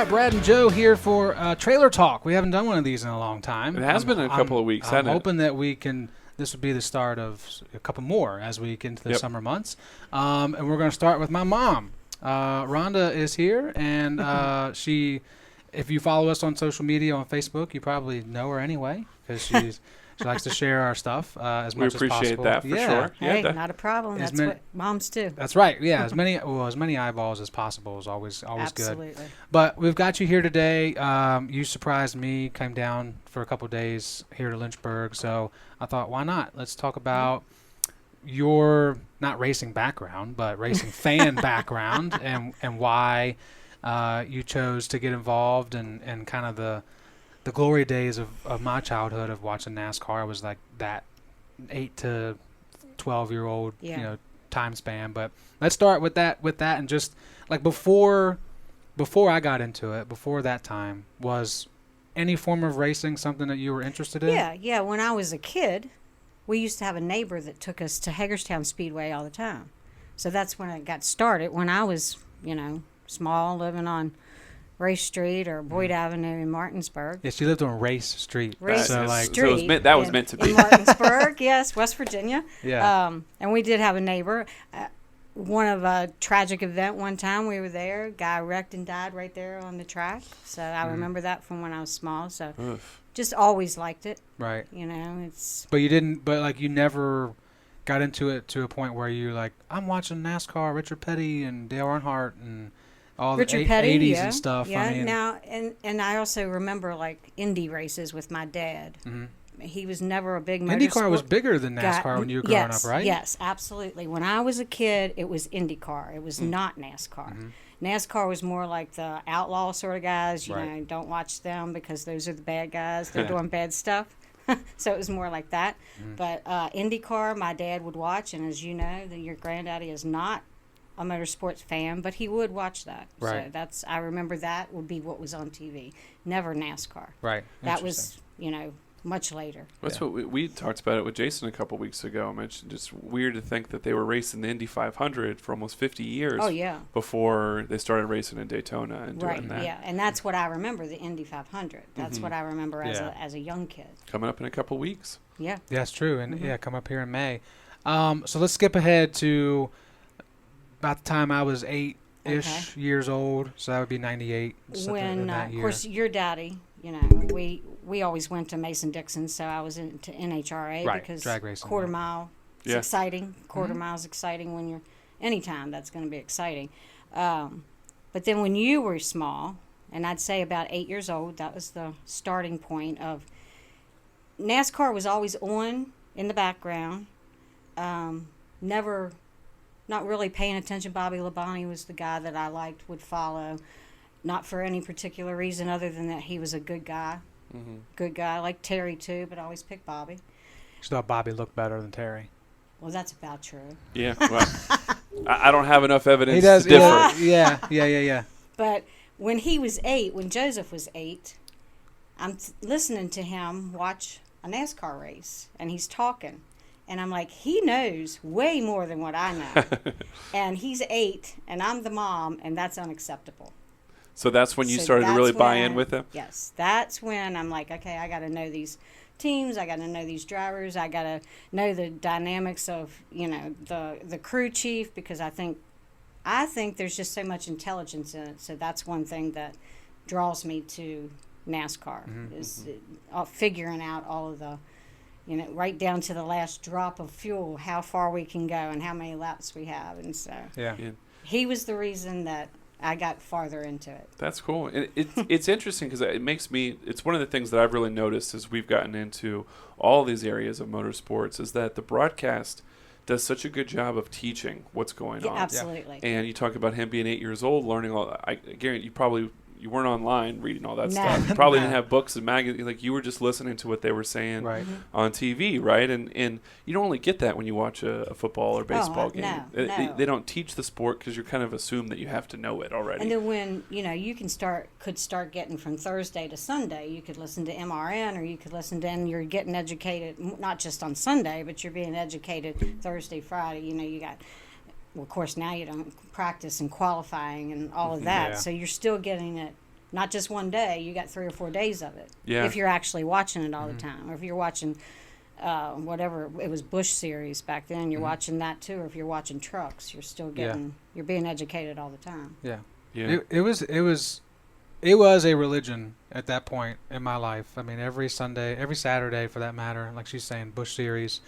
Brad and Joe here for Trailer Talk. We haven't done one of these in a long time. It has been a couple of weeks, hasn't it? I'm hoping that we can. This would be the start of a couple more as we get into the summer months. And we're going to start with my mom. Rhonda is here, and she. If you follow us on social media on Facebook, you probably know her anyway because she likes to share our stuff as much as possible. We appreciate that for sure. Hey, not a problem. That's what moms do. That's right. Yeah, as many eyeballs as possible is always Absolutely. good. But we've got you here today. You surprised me. Came down for a couple of days here to Lynchburg, so I thought, why not? Let's talk about your not racing background, but racing fan background, and why you chose to get involved, and kind of the glory days of my childhood of watching NASCAR was like that 8 to 12-year-old time span. But let's start with that, and just like before I got into it, before that time, was any form of racing something that you were interested in? Yeah. When I was a kid, we used to have a neighbor that took us to Hagerstown Speedway all the time. So that's when it got started. When I was, small, living on Race Street or Boyd Avenue in Martinsburg. Yeah, she lived on Race Street. That was meant to be. In Martinsburg, yes, West Virginia. Yeah. And we did have a neighbor. One of a tragic event one time, we were there. Guy wrecked and died right there on the track. So I remember that from when I was small. So just always liked it. Right. It's. But you never got into it to a point where you like, I'm watching NASCAR, Richard Petty and Dale Earnhardt and all Richard the Petty, 80s and stuff. Yeah, I mean, now, and I also remember, like, Indy races with my dad. Mm-hmm. He was never a big motorsport. IndyCar was bigger than NASCAR when you were growing up, right? Yes, absolutely. When I was a kid, it was IndyCar. It was not NASCAR. Mm-hmm. NASCAR was more like the outlaw sort of guys. You know, don't watch them because those are the bad guys. They're doing bad stuff. So it was more like that. Mm-hmm. But IndyCar, my dad would watch, and as you know, your granddaddy is not a motorsports fan, but he would watch that. Right. So I remember that would be what was on TV. Never NASCAR. Right. That was, much later. That's what we talked about it with Jason a couple weeks ago. I mentioned it's weird to think that they were racing the Indy 500 for almost 50 years. Oh, yeah. Before they started racing in Daytona and doing that. Yeah, and that's what I remember, the Indy 500. That's what I remember as a young kid. Coming up in a couple weeks. Yeah. Yeah, that's true. And come up here in May. So let's skip ahead to about the time I was 8-ish years old. So that would be 98. When, of course, your daddy, we always went to Mason-Dixon, so I was into NHRA because drag racing, quarter mile is exciting. Quarter mile is exciting when you're anytime that's going to be exciting. But then when you were small, and I'd say about 8 years old, that was the starting point of NASCAR was always on in the background. Never, not really paying attention. Bobby Labonte was the guy that I liked, would follow. Not for any particular reason other than that he was a good guy. Mm-hmm. Good guy. I like Terry too, but I always pick Bobby. You thought Bobby looked better than Terry. Well, that's about true. Yeah, well, I don't have enough evidence to differ. Yeah. But when he was 8, when Joseph was 8, I'm listening to him watch a NASCAR race, and he's talking. And I'm like, he knows way more than what I know. And he's 8, and I'm the mom, and that's unacceptable. So that's when you started to really buy in with him? Yes. That's when I'm like, okay, I got to know these teams. I got to know these drivers. I got to know the dynamics of, the crew chief, because I think there's just so much intelligence in it. So that's one thing that draws me to NASCAR is figuring out all of the, right down to the last drop of fuel, how far we can go and how many laps we have. And so he was the reason that I got farther into it. That's cool. It's interesting because it's one of the things that I've really noticed as we've gotten into all these areas of motorsports is that the broadcast does such a good job of teaching what's going on. Absolutely. And you talk about him being 8 years old, learning all that. I guarantee you weren't online reading all that stuff. You probably didn't have books and magazines. Like, you were just listening to what they were saying on TV, right? And you don't really get that when you watch a football or baseball game. No. They don't teach the sport because you kind of assume that you have to know it already. And then when, you could start getting from Thursday to Sunday, you could listen to MRN or you could listen to, and you're getting educated, not just on Sunday, but you're being educated Thursday, Friday. You got... Well, of course, now you don't practice and qualifying and all of that, so you're still getting it not just one day. You got 3 or 4 days of it. Yeah. If you're actually watching it all the time, or if you're watching whatever it was, Bush series back then, you're watching that too. Or if you're watching trucks, you're still getting you're being educated all the time. Yeah. Yeah. It was a religion at that point in my life. I mean, every Sunday, every Saturday for that matter, like she's saying, Bush series.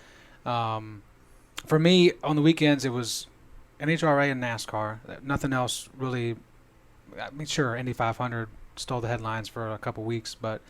For me, on the weekends, it was NHRA and NASCAR. Nothing else really. I mean, sure, Indy 500 stole the headlines for a couple weeks, but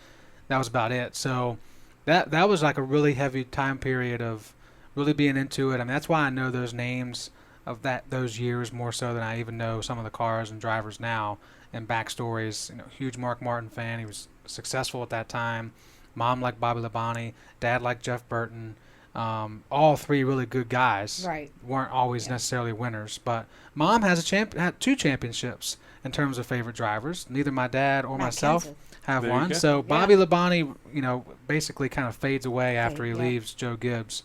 that was about it. So that was like a really heavy time period of really being into it. I mean, that's why I know those names of those years more so than I even know some of the cars and drivers now and backstories. You know, huge Mark Martin fan. He was successful at that time. Mom liked Bobby Labonte. Dad liked Jeff Burton. All three really good guys. Right. Weren't always necessarily winners, but Mom has had 2 championships in terms of favorite drivers. Neither my dad or myself have There you one. go. So Bobby Labonte, basically kind of fades away after he Yeah. leaves Joe Gibbs,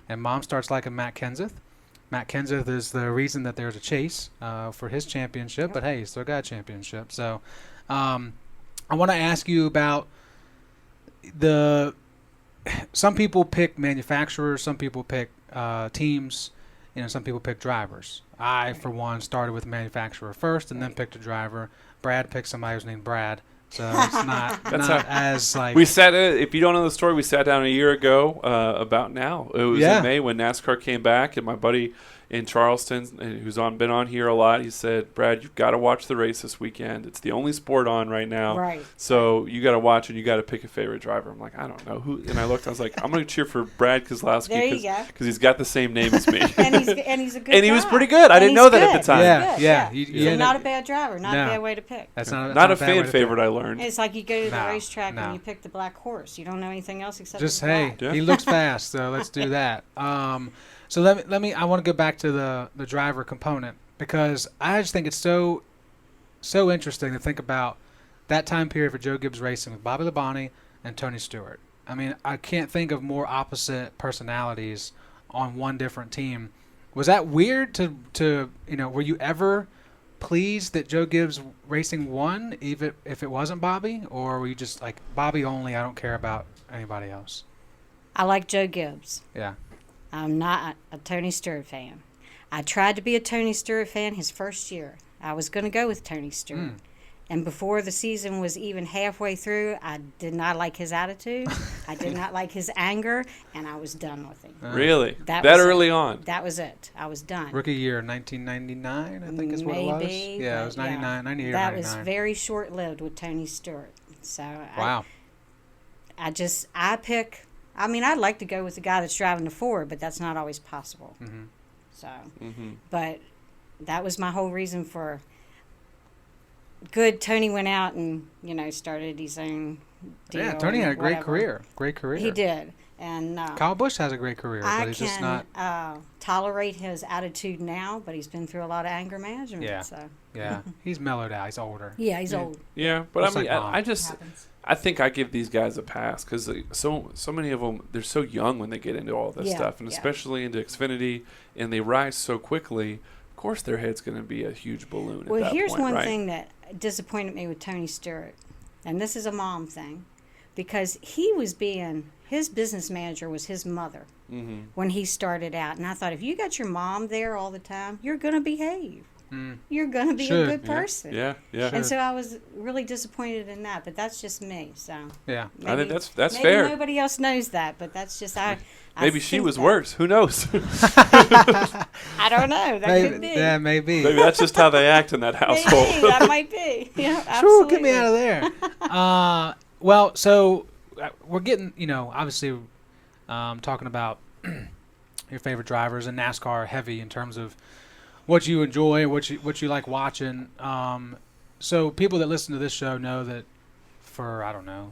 and Mom starts liking Matt Kenseth. Matt Kenseth is the reason that there's a chase for his championship, but hey, he's still got a championship. So I want to ask you about some people pick manufacturers, some people pick teams, some people pick drivers. I, for one, started with manufacturer first and then picked a driver. Brad picked somebody who's named Brad. So it's not as like... We sat, if you don't know the story, we sat down a year ago about now. It was in May when NASCAR came back, and my buddy in Charleston, who's been on here a lot, he said, Brad, you've got to watch the race this weekend. It's the only sport on right now. Right. So you got to watch and you got to pick a favorite driver. I'm like, I don't know who. And I looked, I was like, I'm going to cheer for Brad Keselowski because he's got the same name as me. and he's a good And he guy. was pretty good. I didn't know that at the time. Yeah. So not a bad driver, not a bad way to pick. That's not a bad fan way to favorite, pick. I learned. It's like you go to the racetrack no. and you pick the black horse. You don't know anything else except Just, it's black. he looks fast, so let's do that. So let me. I want to go back to the driver component because I just think it's so interesting to think about that time period for Joe Gibbs Racing with Bobby Labonte and Tony Stewart. I mean, I can't think of more opposite personalities on one different team. Was that weird to were you ever pleased that Joe Gibbs Racing won, even if it wasn't Bobby, or were you just like Bobby only? I don't care about anybody else. I like Joe Gibbs. Yeah. I'm not a Tony Stewart fan. I tried to be a Tony Stewart fan his first year. I was going to go with Tony Stewart. And before the season was even halfway through, I did not like his attitude. I did not like his anger, and I was done with him. Really? That early on? That was it. I was done. Rookie year, 1999, I think is what it was. Yeah, it was 99, 98 that or 99. was very short-lived with Tony Stewart. So wow. I'd like to go with the guy that's driving the Ford, but that's not always possible. Mm-hmm. So, but that was my whole reason for good. Tony went out and, started his own deal. Yeah, Tony had a great whatever. career. He did. And Kyle Busch has a great career, but he's just not... tolerate his attitude now, but he's been through a lot of anger management. Yeah. So. Yeah, he's mellowed out. He's older. Yeah, he's old. Yeah, but Looks I mean, like I think I give these guys a pass because so many of them, they're so young when they get into all this stuff, and especially into Xfinity, and they rise so quickly. Of course, their head's going to be a huge balloon at that point, Well, here's one right? thing that disappointed me with Tony Stewart, and this is a mom thing, because his business manager was his mother when he started out, and I thought, if you got your mom there all the time, you're going to behave. You're going to be a good person. Yeah. And so I was really disappointed in that, but that's just me. So yeah, I think that's maybe fair. Nobody else knows that, but that's just Maybe she was worse. Who knows? I don't know. That could be. Yeah, maybe. Maybe that's just how they act in that household. Maybe, that might be. Yeah, Sure, absolutely. get me out of there. Well, so we're getting, obviously talking about your favorite drivers, and NASCAR heavy in terms of what you enjoy, what you like watching. So people that listen to this show know that for,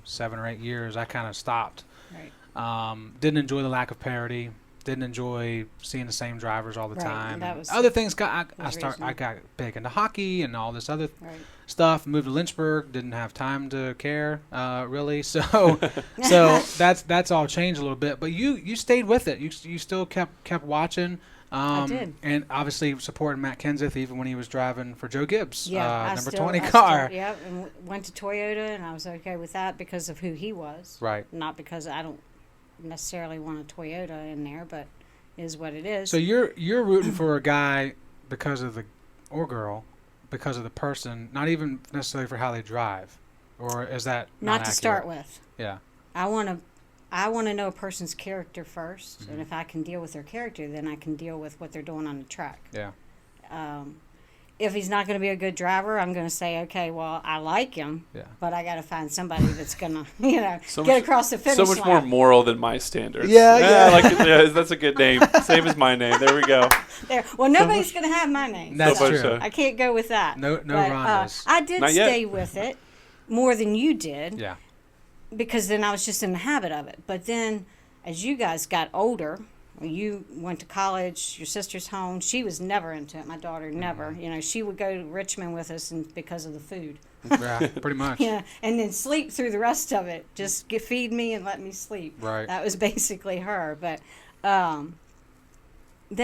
7 or 8 years, I kind of stopped. Right. Didn't enjoy the lack of parity. Didn't enjoy seeing the same drivers all the time. That was other things I got big into hockey and all this other stuff. Moved to Lynchburg. Didn't have time to care really. So that's all changed a little bit. But you stayed with it. You still kept watching. I did. And obviously supporting Matt Kenseth even when he was driving for Joe Gibbs, number 20 I car. Yep, and went to Toyota, and I was okay with that because of who he was. Right. Not because I don't necessarily want a Toyota in there, but is what it is. So you're rooting for a guy because of or girl because of the person, not even necessarily for how they drive, or is that not to accurate? start with? Yeah. I want to know a person's character first, and if I can deal with their character, then I can deal with what they're doing on the track. Yeah. If he's not going to be a good driver, I'm going to say, okay, well, I like him, but I got to find somebody that's going to, get across the finish line. So much more moral than my standards. Yeah. That's a good name. Same as my name. There we go. There. Well, nobody's going to have my name. That's so true. I can't go with that. No Rhondas. I did stay with it more than you did. Yeah. Because then I was just in the habit of it. But then as you guys got older, you went to college, your sister's home, she was never into it. My daughter never. She would go to Richmond with us because of the food. Yeah, pretty much. Yeah, and then sleep through the rest of it. Just feed me and let me sleep. Right. That was basically her. But then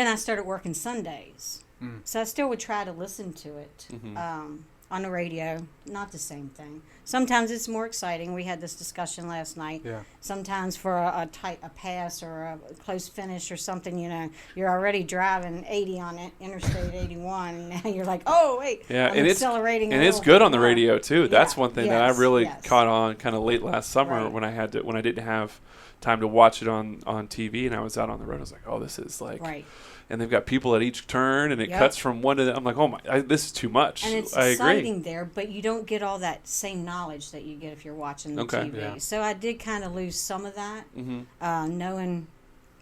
I started working Sundays. So I still would try to listen to it. On the radio, not the same thing. Sometimes it's more exciting. We had this discussion last night. Yeah. Sometimes for a pass or a close finish or something, you're already driving 80 on it, Interstate 81, and now you're like, oh wait, yeah, I'm accelerating. And it's good on the radio too. That's Yeah, one thing that I really caught on kind of late last summer when I didn't have time to watch it on TV and I was out on the road. I was like, oh, this is like. Right. And they've got people at each turn, and it cuts from one to the. I'm like, oh my, this is too much. And it's I exciting agree. there, but you don't get all that same knowledge that you get if you're watching the TV. Yeah. So I did kind of lose some of that, knowing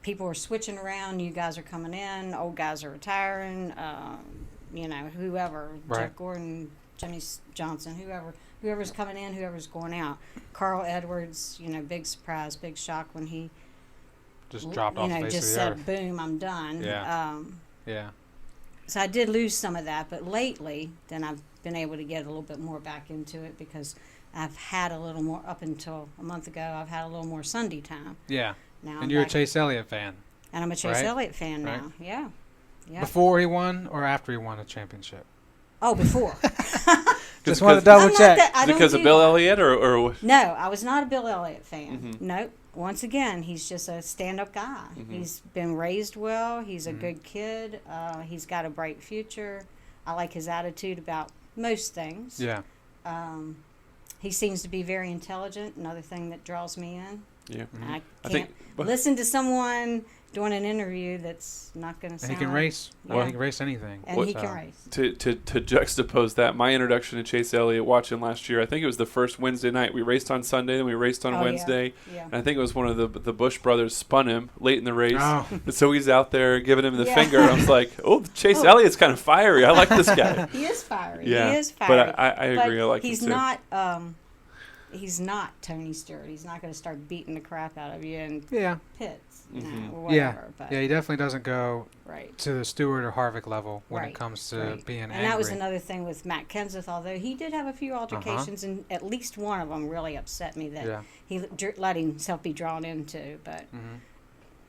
people are switching around, new guys are coming in, old guys are retiring, whoever, Right. Jeff Gordon, Jimmy Johnson, whoever's coming in, whoever's going out. Carl Edwards, big surprise, big shock when he just dropped off the face just of the said, earth. boom, I'm done. Yeah. So I did lose some of that, but lately, then I've been able to get a little bit more back into it because I've had a little more, up until a month ago, I've had a little more Sunday time. Yeah. Now And you're a Chase Elliott fan. And I'm a Chase Elliott fan now. Right. Yeah. Before he won or after he won a championship? Oh, before. Just want to double check. Because of Bill Elliott or No, I was not a Bill Elliott fan. Nope. Once again, he's just a stand-up guy. He's been raised well. He's a good kid. He's got a bright future. I like his attitude about most things. Yeah. He seems to be very intelligent, another thing that draws me in. Yeah. I can't listen to someone doing an interview that's not going to sound... And he can race. Yeah. Well, he can race anything. And he can race. To juxtapose that, my introduction to Chase Elliott watching last year, I think it was the first Wednesday night. We raced on Sunday, then we raced on Wednesday. Yeah. And I think it was one of the Bush brothers spun him late in the race. Oh. And so he's out there giving him the finger. And I was like, oh, Chase Elliott's kind of fiery. I like this guy. He is fiery. Yeah. He is fiery. But I agree. I like him too. He's not Tony Stewart. He's not going to start beating the crap out of you in pits, or whatever. Yeah. But Yeah, he definitely doesn't go right. to the Stewart or Harvick level when it comes to being angry. And that was another thing with Matt Kenseth, although he did have a few altercations, and at least one of them really upset me that he let himself be drawn into, but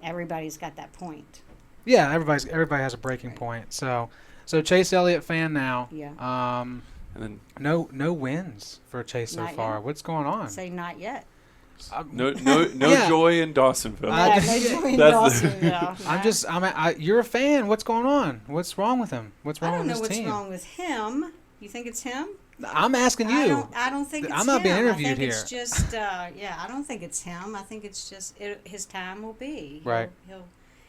everybody's got that point. Yeah, everybody has a breaking point. So Chase Elliott fan now. Yeah. And then no wins for Chase so Not far. yet. What's going on? Say not yet. no joy in Dawsonville. No joy in Dawsonville. You're a fan. What's going on? What's wrong with him? What's wrong with his team? I don't know what's wrong with him. You think it's him? I'm asking you. I don't think it's him. I'm not being interviewed I think here. It's just, I don't think it's him. I think it's just his time will be. Right.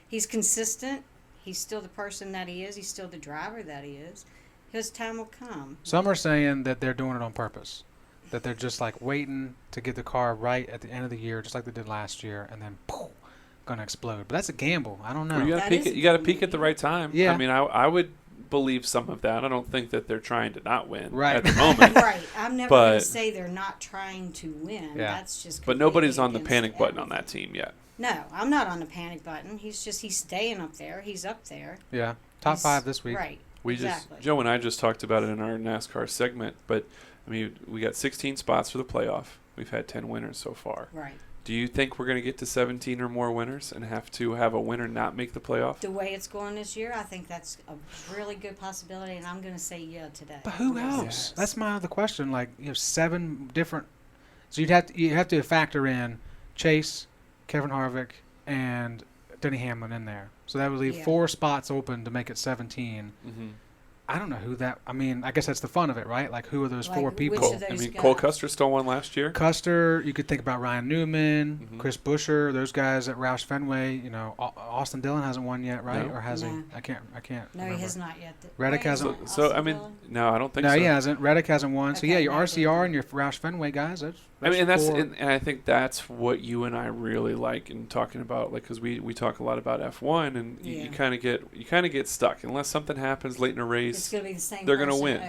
He's consistent. He's still the person that he is. He's still the driver that he is. His time will come. Some are saying that they're doing it on purpose, that they're just like waiting to get the car right at the end of the year, just like they did last year, and then gonna explode. But that's a gamble. I don't know. Well, you got to peak at the right time. Yeah. I mean, I would believe some of that. I don't think that they're trying to not win at the Right. moment. Right. I'm never going to say they're not trying to win. Yeah. That's just. But nobody's on the against panic button on everything. that team yet. No, I'm not on the panic button. He's staying up there. He's up there. Yeah. Top 5 this week. Right. Joe and I just talked about it in our NASCAR segment, but I mean, we got 16 spots for the playoff. We've had 10 winners so far. Right. Do you think we're going to get to 17 or more winners and have to have a winner not make the playoff? The way it's going this year, I think that's a really good possibility, and I'm going to say yeah today. But who else? Yes. That's my other question. Like, 7 different. So you have to factor in Chase, Kevin Harvick, and Denny Hamlin in there. So that would leave 4 spots open to make it 17. Mm-hmm. I don't know who that. I mean, I guess that's the fun of it, right? Like, who are those 4 people? Cole Custer still won last year. Custer, you could think about Ryan Newman, Mm-hmm. Chris Buescher, those guys at Roush Fenway. Austin Dillon hasn't won yet, right? No. Or has he? I can't. No, remember. he has not yet. Reddick hasn't. So I mean, no, I don't think so. No, he hasn't. Reddick hasn't won. So Okay, yeah, your no, RCR and your Roush Fenway guys. I mean, that's 4. and I think that's what you and I really like in talking about, like, because we talk a lot about F1, and you kind of get stuck unless something happens late in a race. It's going to be the same. They're going to win,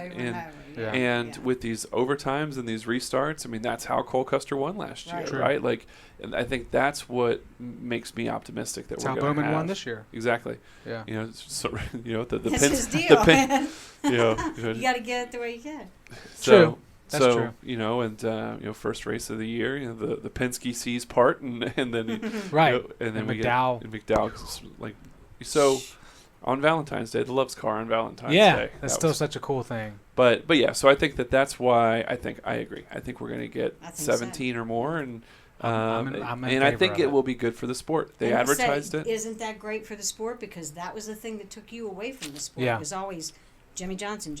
and with these overtimes and these restarts, I mean, that's how Cole Custer won last year, right? Like, and I think that's what makes me optimistic that that's we're how going to Bowman won this year. Exactly. Yeah. The that's pin, his deal, man. you got to get it the way you can. True. That's true. And first race of the year, the Penske sees part, and then right, and then McDowell, like so on Valentine's Day, the Love's Car on Valentine's Day. Yeah, that's still such a cool thing. But yeah, so I think that's why I agree. I think we're going to get 17 or more, and and I think it will be good for the sport. They advertised it. Isn't that great for the sport? Because that was the thing that took you away from the sport. Yeah. It was always Jimmy Johnson.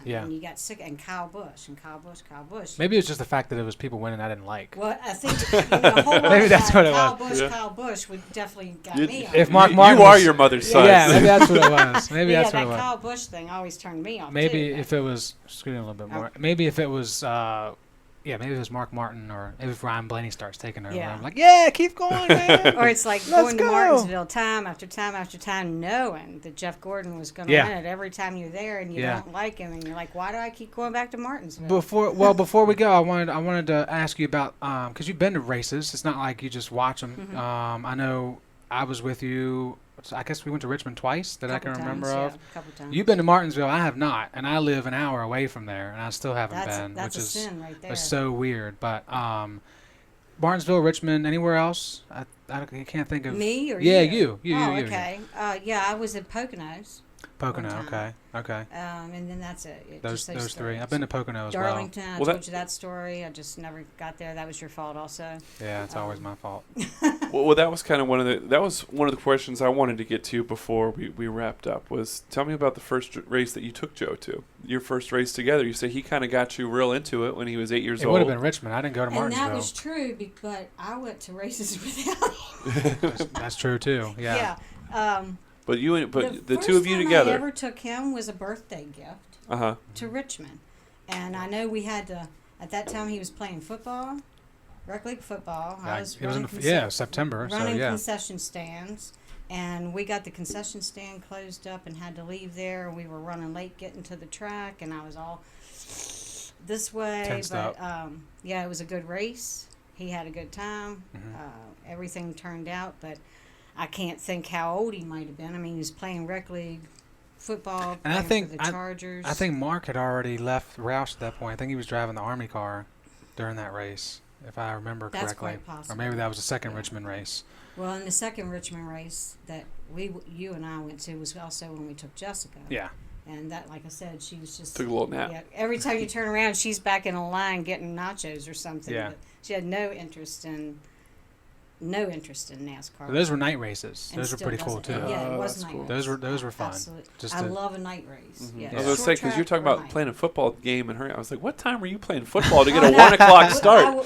Yeah. And you got sick, and Kyle Busch. Maybe it's just the fact that it was people winning I didn't like. Well, I think the whole maybe that's what it was. Kyle Busch would definitely got me off. If Mark Martin you are your mother's son. Yeah, maybe that's what it was. Maybe that's what it was. That Kyle Busch thing always turned me off. Maybe too, if it was, screwing a little bit more. Maybe if it was, maybe it was Mark Martin, or if Ryan Blaney starts taking over. Yeah. I'm like, yeah, keep going, man. Or it's like going to Martinsville time after time after time, knowing that Jeff Gordon was going to win it every time you're there, and you don't like him, and you're like, why do I keep going back to Martinsville? Before we go, I wanted to ask you about because you've been to races. It's not like you just watch them. Mm-hmm. I know I was with you. I guess we went to Richmond twice that I can remember of. A couple times. You've been to Martinsville. I have not, and I live an hour away from there, and I still haven't been. That's which a sin right there. It's so weird. But Martinsville, Richmond, anywhere else? I can't think of. Me or you? You. Okay. I was at Poconos. Pocono, okay. And then that's it. Those 3. I've been to Pocono as Darlington, well. I told you that story. I just never got there. That was your fault also. Yeah, it's always my fault. Well, that was kind of one of the questions I wanted to get to before we wrapped up. Was tell me about the first race that you took Joe to. Your first race together. You say he kind of got you real into it when he was 8 years old. It would have been Richmond. I didn't go to Martinsville. And that was true, but I went to races without him. That's true too. Yeah. But the two of you together. The first time I ever took him was a birthday gift to Richmond. And I know we had to, at that time he was playing football, rec league football. I was running September. Running concession stands. And we got the concession stand closed up and had to leave there. We were running late getting to the track, and I was all this way. Tensed but up. it was a good race. He had a good time. Mm-hmm. Everything turned out, but I can't think how old he might have been. I mean, he was playing rec league football, and I think for the Chargers. I think Mark had already left Roush at that point. I think he was driving the Army car during that race, if I remember correctly. That's quite possible. Or maybe that was the second Richmond race. Well, in the second Richmond race that you and I went to was also when we took Jessica. Yeah. And that, like I said, she was just took a little nap. Yeah, every time you turn around, she's back in a line getting nachos or something. Yeah. But she had no interest in NASCAR. Well, those were night races. And those were pretty cool too. Yeah, it was night cool. race. Those were fun. Absolutely. I love a night race. Mm-hmm. Yeah. I was going to say, because you're talking about night. playing a football game and her. I was like, what time were you playing football to get a 1 o'clock start?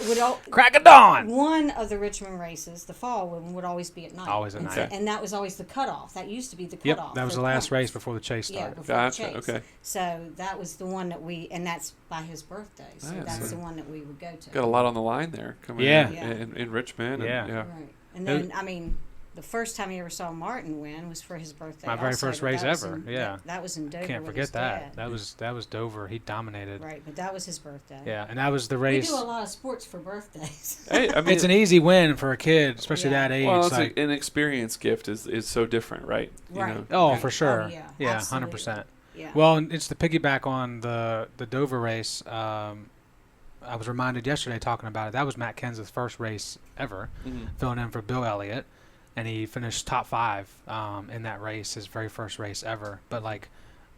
Crack of dawn! One of the Richmond races, the fall one, would always be at night. Always at night. And that was always the cutoff. That used to be the Yep, cutoff. that was the last race before the chase started. Yeah, before Gotcha, the chase. okay. So that was the one that and that's by his birthday. So Nice. that's the one that we would go to. Got a lot on the line there coming in Richmond. Yeah. And, Right. And then, I mean, the first time you ever saw Martin win was for his birthday. My very first race ever. That was in Dover. Can't forget that. That was Dover. He dominated. Right, but that was his birthday. Yeah, and that was the race. We do a lot of sports for birthdays. Hey, I mean, it's an easy win for a kid, especially that age. Well, it's an experience gift is so different, right? Right. You know? Oh, for sure. Oh, yeah, absolutely. 100%. Yeah. Well, it's to piggyback on the Dover race. I was reminded yesterday talking about it. That was Matt Kenseth's first race ever, filling in for Bill Elliott, and he finished top 5 in that race, his very first race ever. But like,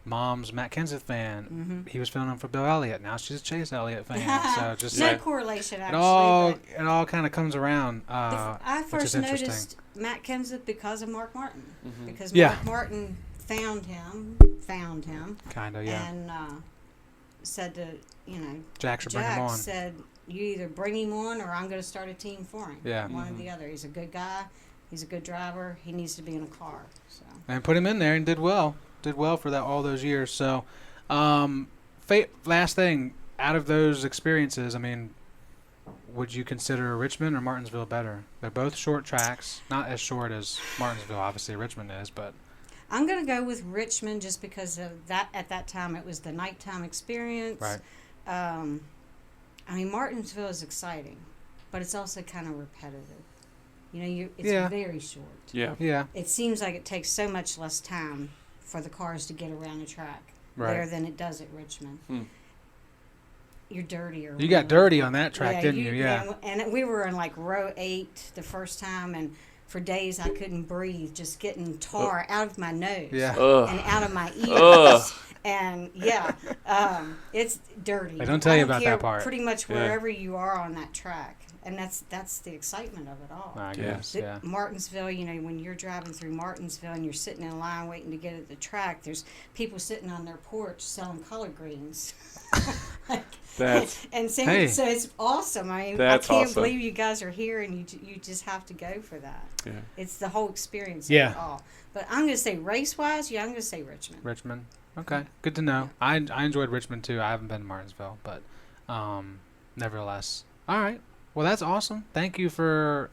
Mom's Matt Kenseth fan. He was filling in for Bill Elliott. Now she's a Chase Elliott fan. So just no correlation actually. It all kind of comes around. I first which is noticed Matt Kenseth because of Mark Martin, because Yeah. Mark Martin found him, Kind of, yeah. and said to Jack should bring him on. said, you either bring him on or I'm going to start a team for him. Yeah. One or the other. He's a good guy. He's a good driver. He needs to be in a car. So. And put him in there and did well. Did well for that all those years. So, last thing, out of those experiences, I mean, would you consider Richmond or Martinsville better? They're both short tracks. Not as short as Martinsville, obviously, Richmond is, but... I'm going to go with Richmond just because of that. At that time, it was the nighttime experience. Right. I mean, Martinsville is exciting, but it's also kind of repetitive. It's very short. Yeah. Yeah. It seems like it takes so much less time for the cars to get around the track there than it does at Richmond. You're dirtier. You got dirty on that track, didn't you? Yeah. And we were in like row 8 the first time, and for days I couldn't breathe, just getting tar out of my nose and out of my ears. And it's dirty. They don't tell you about that part. Pretty much wherever you are on that track. And that's the excitement of it all. I guess, yeah. Martinsville, when you're driving through Martinsville and you're sitting in line waiting to get at the track, there's people sitting on their porch selling collard greens. So it's awesome. I mean, I can't believe you guys are here, and you just have to go for that. Yeah. It's the whole experience of it all. But I'm going to say race-wise, I'm going to say Richmond. Richmond. Okay. Good to know. I enjoyed Richmond, too. I haven't been to Martinsville, but nevertheless. All right. Well, that's awesome. Thank you for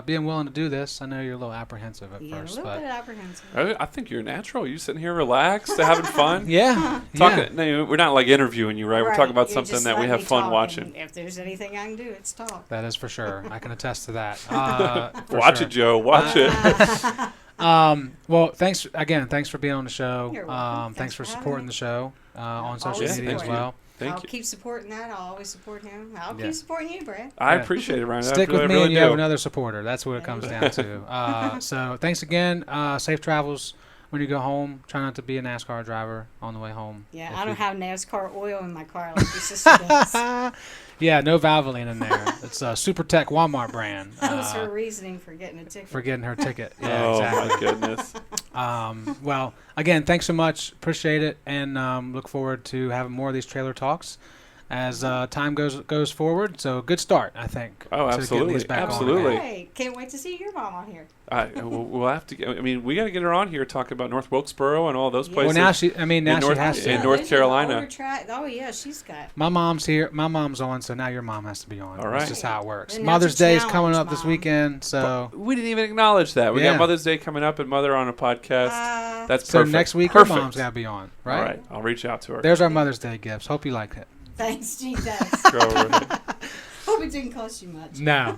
being willing to do this. I know you're a little apprehensive at first. A little bit apprehensive. I think you're natural. You sitting here relaxed, having fun. Yeah. No, we're not like interviewing you, right? We're talking about something that we have fun watching. If there's anything I can do, it's talk. That is for sure. I can attest to that. Watch it, Joe. Watch it. Well, thanks for being on the show. You're welcome. Thanks for supporting the show on social media as well. I'll keep supporting that. I'll always support him. I'll keep supporting you, Brad. I appreciate it, Rhonda. Stick with me and you have another supporter. That's what it comes down to. So thanks again. Safe travels when you go home. Try not to be a NASCAR driver on the way home. Yeah, I don't have NASCAR oil in my car like your sister does. Yeah, no Valvoline in there. It's a Super Tech Walmart brand. That was her reasoning for getting a ticket. For getting her ticket. Yeah, exactly. My goodness. Well, again, thanks so much. Appreciate it, and look forward to having more of these trailer talks as time goes forward. So good start, I think. Oh, absolutely. Absolutely. Hey, can't wait to see your mom on here. We'll have to. We got to get her on here talk about North Wilkesboro and all those places. Well, now she has to. In North Carolina. Oh yeah, she's got. My mom's here. My mom's on, so now your mom has to be on. All right. That's just how it works. And Mother's Day is coming up Mom. this weekend, so we didn't even acknowledge that. We got Mother's Day coming up and Mother on a podcast. That's perfect. So next week, her mom's got to be on, right? All right, I'll reach out to her. There's our Mother's Day gifts. Hope you liked it. Thanks, Jesus. Go over it. Hope it didn't cost you much. No.